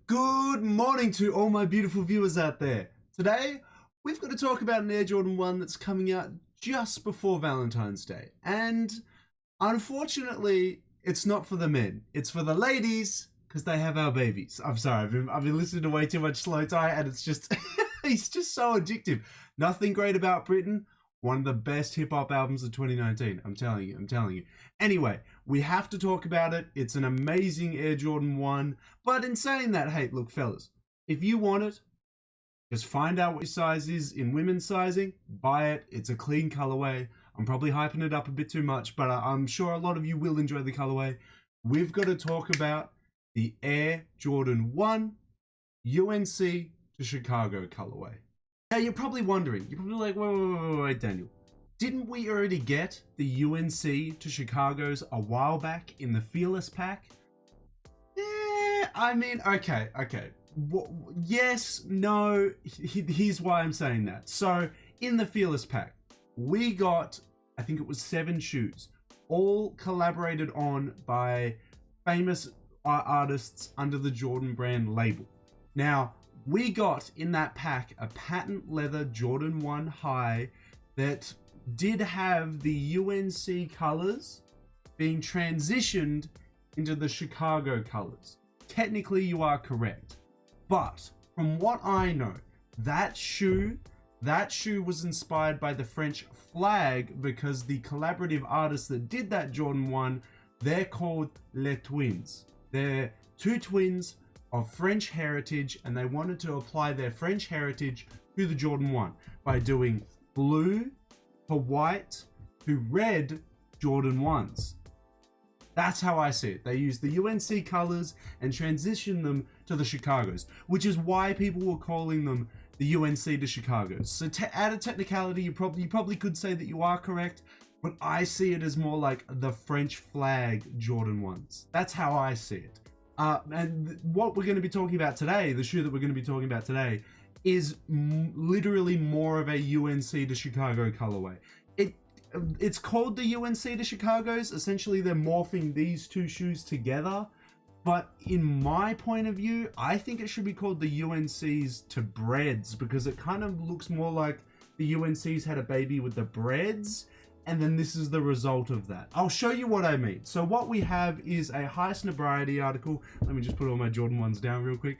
Good morning to all my beautiful viewers out there. Today, we've got to talk about an Air Jordan 1 that's coming out just before Valentine's Day. And unfortunately, it's not for the men. It's for the ladies, because they have our babies. I'm sorry, I've been listening to way too much Slow Tie, and it's just, it's just so addictive. Nothing great about Britain. One of the best hip-hop albums of 2019. I'm telling you. Anyway, we have to talk about it. It's an amazing Air Jordan 1. But in saying that, hey, look, fellas, if you want it, just find out what your size is in women's sizing, buy it. It's a clean colorway. I'm probably hyping it up a bit too much, but I'm sure a lot of you will enjoy the colorway. We've got to talk about the Air Jordan 1 UNC to Chicago colorway. Now, you're probably wondering, you're probably like, wait, Daniel, didn't we already get the UNC to Chicago's a while back in the Fearless pack? I mean, okay. Yes, no, here's why I'm saying that. So, in the Fearless pack, we got, I think it was 7 shoes, all collaborated on by famous artists under the Jordan brand label. Now, we got in that pack a patent leather Jordan 1 high that did have the UNC colors being transitioned into the Chicago colors. Technically, you are correct. But from what I know, that shoe was inspired by the French flag because the collaborative artists that did that Jordan 1, they're called Les Twins. They're 2 twins of French heritage, and they wanted to apply their French heritage to the Jordan 1 by doing blue to white to red Jordan 1s. That's how I see it. They used the UNC colors and transitioned them to the Chicago's, which is why people were calling them the UNC to Chicago's. So add a technicality, you probably could say that you are correct, but I see it as more like the French flag Jordan 1s. That's how I see it. And what we're going to be talking about today, the shoe that we're going to be talking about today, is literally more of a UNC to Chicago colorway. It's called the UNC to Chicago's. Essentially, they're morphing these 2 shoes together. But in my point of view, I think it should be called the UNC's to Breads, because it kind of looks more like the UNC's had a baby with the Breads. And then this is the result of that. I'll show you what I mean. So what we have is a Highsnobriety article. Let me just put all my Jordan 1s down real quick.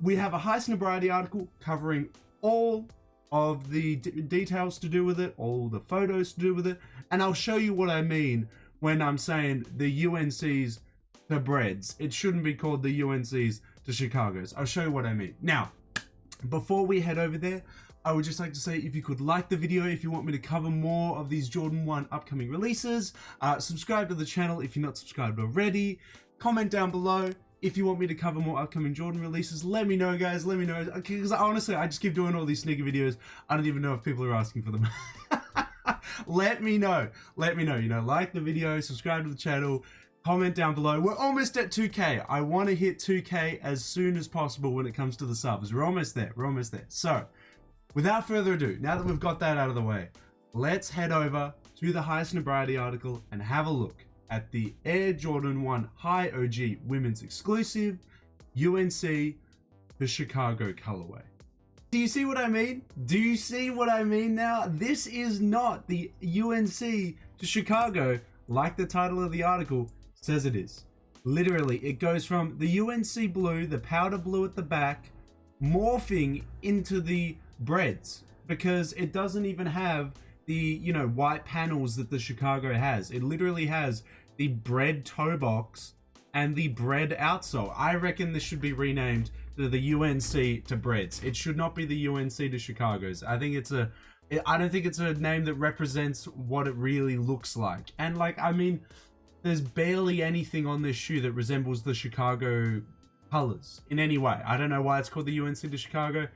We have a Highsnobriety article covering all of the details to do with it, all the photos to do with it. And I'll show you what I mean when I'm saying the UNC's to Breads. It shouldn't be called the UNC's to Chicago's. I'll show you what I mean. Now, before we head over there, I would just like to say, if you could like the video, if you want me to cover more of these Jordan 1 upcoming releases, subscribe to the channel if you're not subscribed already, comment down below if you want me to cover more upcoming Jordan releases. Let me know, guys, let me know, because honestly, I just keep doing all these sneaker videos. I don't even know if people are asking for them. Let me know, you know, like the video, subscribe to the channel, comment down below. We're almost at 2K. I want to hit 2K as soon as possible when it comes to the subs. We're almost there. So, without further ado, now that we've got that out of the way, let's head over to the Highsnobriety article and have a look at the Air Jordan 1 High OG Women's Exclusive UNC to Chicago colorway. Do you see what I mean? Do you see what I mean now? This is not the UNC to Chicago like the title of the article says it is. Literally, it goes from the UNC blue, the powder blue at the back, morphing into the Breads, because it doesn't even have the, you know, white panels that the Chicago has. It literally has the bread toe box and the bread outsole. I reckon this should be renamed to the UNC to Breads. It should not be the UNC to Chicago's. I don't think it's a name that represents what it really looks like. And like, I mean, there's barely anything on this shoe that resembles the Chicago colors in any way. I don't know why it's called the UNC to Chicago,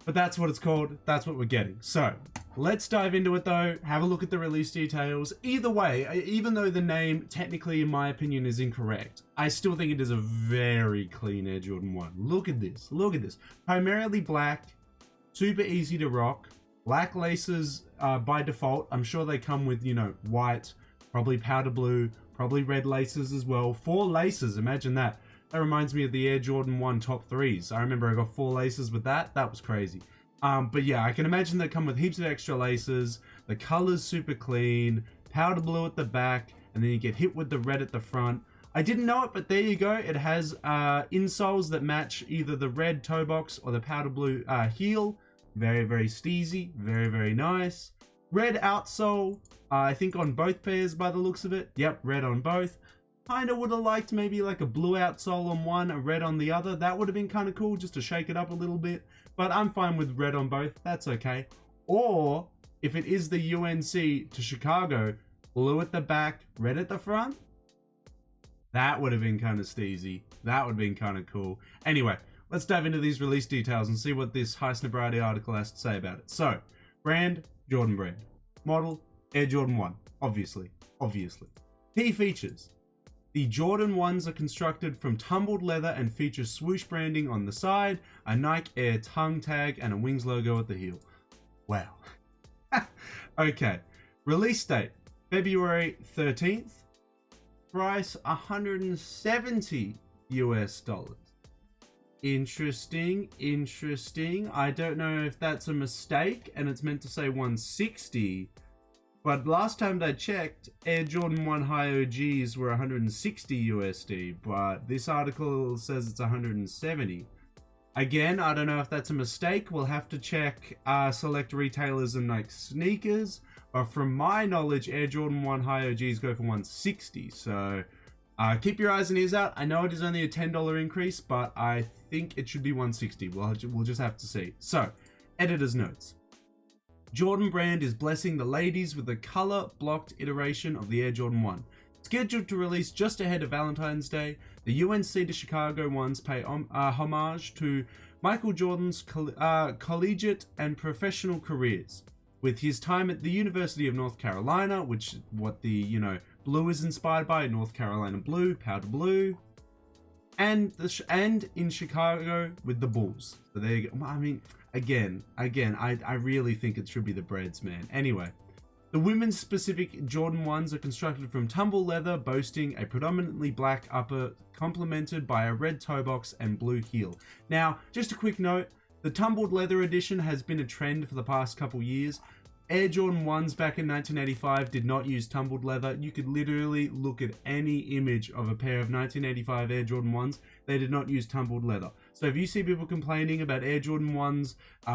but that's what it's called. That's what we're getting. So let's dive into it though. Have a look at the release details. Either way, even though the name technically in my opinion is incorrect, I still think it is a very clean Air Jordan 1. Look at this. Primarily black, super easy to rock, black laces by default. I'm sure they come with, you know, white, probably powder blue, probably red laces as well. 4 laces, imagine that. That reminds me of the Air Jordan 1 top 3s. I remember I got 4 laces with that. That was crazy. But yeah, I can imagine they come with heaps of extra laces. The color's super clean, powder blue at the back, and then you get hit with the red at the front. I didn't know it, but there you go. It has insoles that match either the red toe box or the powder blue heel. Very, very steezy. Very, very nice. Red outsole, I think on both pairs by the looks of it. Yep, red on both. Kinda would have liked maybe like a blue outsole on one, a red on the other. That would have been kind of cool just to shake it up a little bit. But I'm fine with red on both. That's okay. Or if it is the UNC to Chicago, blue at the back, red at the front. That would have been kind of steezy. That would have been kind of cool. Anyway, let's dive into these release details and see what this Highsnobriety article has to say about it. So, brand, Jordan brand. Model, Air Jordan 1. Obviously. Key features. The Jordan 1s are constructed from tumbled leather and feature swoosh branding on the side, a Nike Air tongue tag, and a Wings logo at the heel. Wow. Okay. Release date, February 13th. Price $170 US. Interesting. I don't know if that's a mistake and it's meant to say 160, but last time I checked, Air Jordan 1 High OGs were 160 USD, but this article says it's 170. Again, I don't know if that's a mistake. We'll have to check select retailers and like sneakers. But from my knowledge, Air Jordan 1 High OGs go for 160. So keep your eyes and ears out. I know it is only a $10 increase, but I think it should be 160. We'll just have to see. So, editor's notes. Jordan brand is blessing the ladies with a color-blocked iteration of the Air Jordan 1. Scheduled to release just ahead of Valentine's Day, the UNC to Chicago ones pay homage to Michael Jordan's collegiate and professional careers. With his time at the University of North Carolina, which what the, blue is inspired by, North Carolina blue, powder blue, and in Chicago with the Bulls. So there you go. I mean, again, I really think it should be the Breads, man. Anyway, the women's specific Jordan 1s are constructed from tumble leather, boasting a predominantly black upper, complemented by a red toe box and blue heel. Now, just a quick note, the tumbled leather edition has been a trend for the past couple years. Air Jordan 1s back in 1985 did not use tumbled leather. You could literally look at any image of a pair of 1985 Air Jordan 1s. They did not use tumbled leather. So if you see people complaining about Air Jordan 1s,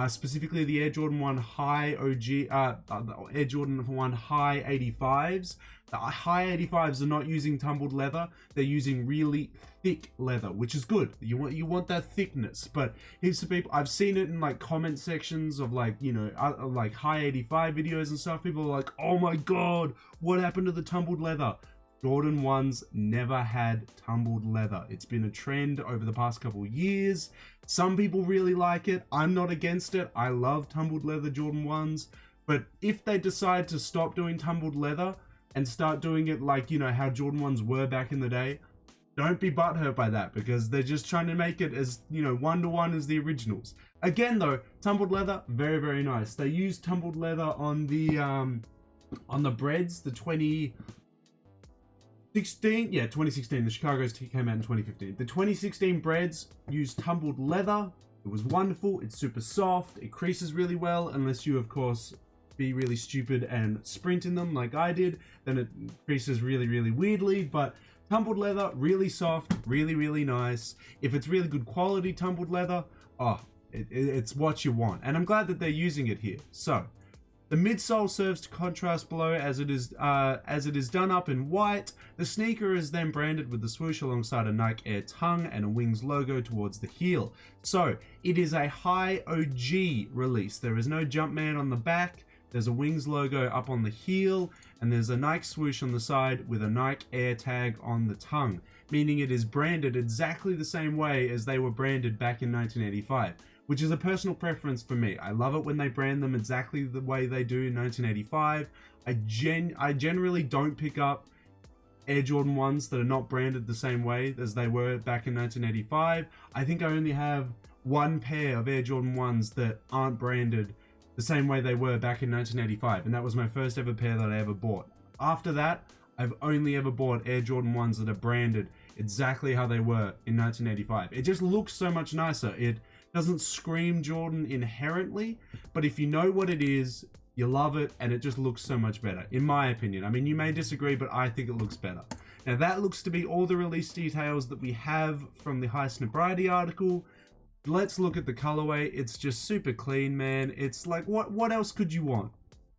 specifically the Air Jordan 1 High OG, Air Jordan 1 High 85s, the High 85s are not using tumbled leather. They're using really thick leather, which is good. You want that thickness. But here's the people, I've seen it in like comment sections of like, like High 85 videos and stuff. People are like, oh my God, what happened to the tumbled leather? Jordan 1s never had tumbled leather. It's been a trend over the past couple of years. Some people really like it. I'm not against it. I love tumbled leather Jordan 1s. But if they decide to stop doing tumbled leather and start doing it like, how Jordan 1s were back in the day, don't be butthurt by that, because they're just trying to make it as, one-to-one as the originals. Again, though, tumbled leather, very, very nice. They used tumbled leather on the breads, the 2016. The Chicago's came out in 2015. The 2016 breads used tumbled leather. It was wonderful. It's super soft. It creases really well, unless you, of course, be really stupid and sprint in them like I did. Then it creases really, really weirdly. But tumbled leather, really soft, really, really nice. If it's really good quality tumbled leather, it's what you want. And I'm glad that they're using it here. So, the midsole serves to contrast below as it is done up in white. The sneaker is then branded with the swoosh alongside a Nike Air tongue and a Wings logo towards the heel. So, it is a high OG release. There is no Jumpman on the back. There's a Wings logo up on the heel, and there's a Nike swoosh on the side with a Nike Air tag on the tongue, meaning it is branded exactly the same way as they were branded back in 1985. Which is a personal preference for me. I love it when they brand them exactly the way they do in 1985. I generally don't pick up Air Jordan 1s that are not branded the same way as they were back in 1985. I think I only have one pair of Air Jordan 1s that aren't branded the same way they were back in 1985, and that was my first ever pair that I ever bought. After that, I've only ever bought Air Jordan 1s that are branded exactly how they were in 1985. It just looks so much nicer. It doesn't scream Jordan inherently, but if you know what it is, you love it, and it just looks so much better, in my opinion. I mean, you may disagree, but I think it looks better. Now, that looks to be all the release details that we have from the Highsnobriety article. Let's look at the colorway. It's just super clean, man. It's like, what else could you want?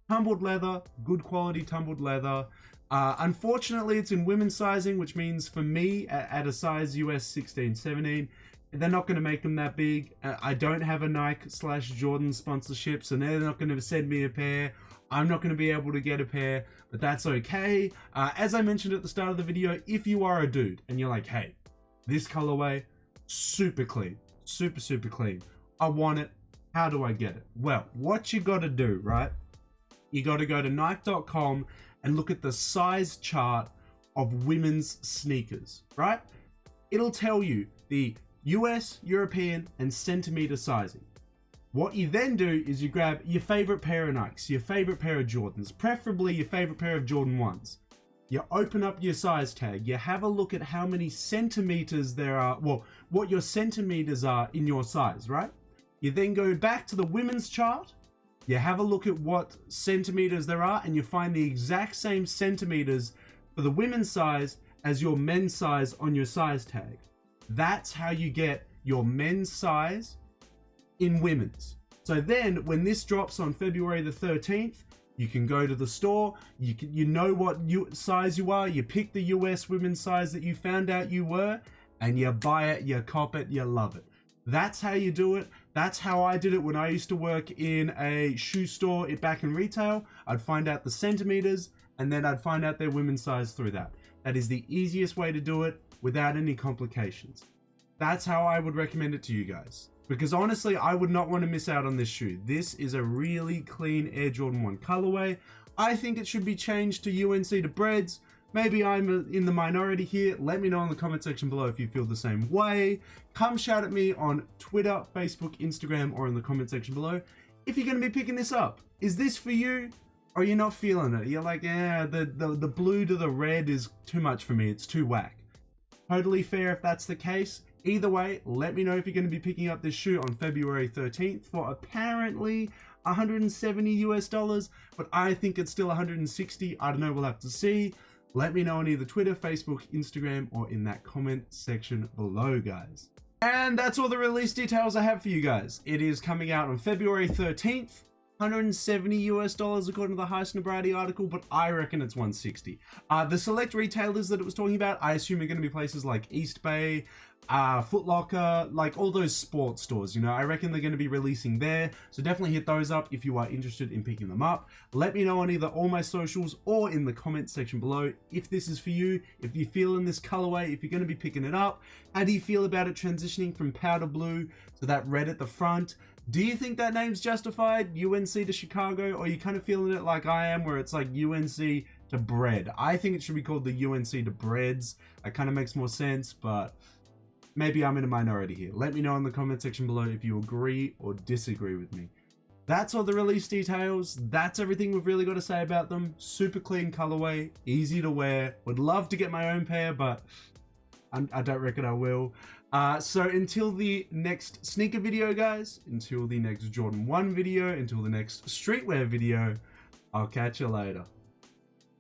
Tumbled leather, good quality tumbled leather. Unfortunately, it's in women's sizing, which means for me, at a size US 16, 17, they're not going to make them that big. I don't have a Nike/Jordan sponsorship, so they're not going to send me a pair. I'm not going to be able to get a pair, but that's okay. As I mentioned at the start of the video, if you are a dude and you're like, hey, this colorway, super clean, super clean. I want it. How do I get it? Well, what you got to do, right? You got to go to Nike.com and look at the size chart of women's sneakers, right? It'll tell you the US, European, and centimeter sizing. What you then do is you grab your favorite pair of Nikes, your favorite pair of Jordans, preferably your favorite pair of Jordan 1s. You open up your size tag, you have a look at how many centimeters there are, well, what your centimeters are in your size, right? You then go back to the women's chart, you have a look at what centimeters there are, and you find the exact same centimeters for the women's size as your men's size on your size tag. That's how you get your men's size in women's. So then when this drops on February the 13th, you can go to the store, you know what size you are, you pick the US women's size that you found out you were, and you buy it, you cop it, you love it. That's how you do it. That's how I did it when I used to work in a shoe store back in retail. I'd find out the centimeters, and then I'd find out their women's size through that. That is the easiest way to do it without any complications. That's how I would recommend it to you guys. Because honestly, I would not want to miss out on this shoe. This is a really clean Air Jordan 1 colorway. I think it should be changed to UNC to Breads. Maybe I'm in the minority here. Let me know in the comment section below if you feel the same way. Come shout at me on Twitter, Facebook, Instagram, or in the comment section below if you're going to be picking this up. Is this for you? Or you're not feeling it? You're like, yeah, the blue to the red is too much for me. It's too whack. Totally fair if that's the case. Either way, let me know if you're going to be picking up this shoe on February 13th for apparently $170 US, but I think it's still 160. I don't know, we'll have to see. Let me know on either Twitter, Facebook, Instagram, or in that comment section below, guys. And that's all the release details I have for you guys. It is coming out on February 13th. $170 US according to the Highsnobriety article, but I reckon it's 160. The select retailers that it was talking about, I assume are going to be places like East Bay, Foot Locker, like all those sports stores, you know. I reckon they're going to be releasing there, so definitely hit those up if you are interested in picking them up. Let me know on either all my socials or in the comment section below if this is for you, if you're feeling this colorway, if you're going to be picking it up. How do you feel about it transitioning from powder blue to that red at the front? Do you think that name's justified, UNC to Chicago, or are you kind of feeling it like I am, where it's like UNC to Bread? I think it should be called the UNC to Breads. That kind of makes more sense, but maybe I'm in a minority here. Let me know in the comment section below if you agree or disagree with me. That's all the release details. That's everything we've really got to say about them. Super clean colorway, easy to wear. Would love to get my own pair, but I don't reckon I will. So until the next sneaker video, guys, until the next Jordan 1 video, until the next streetwear video, I'll catch you later.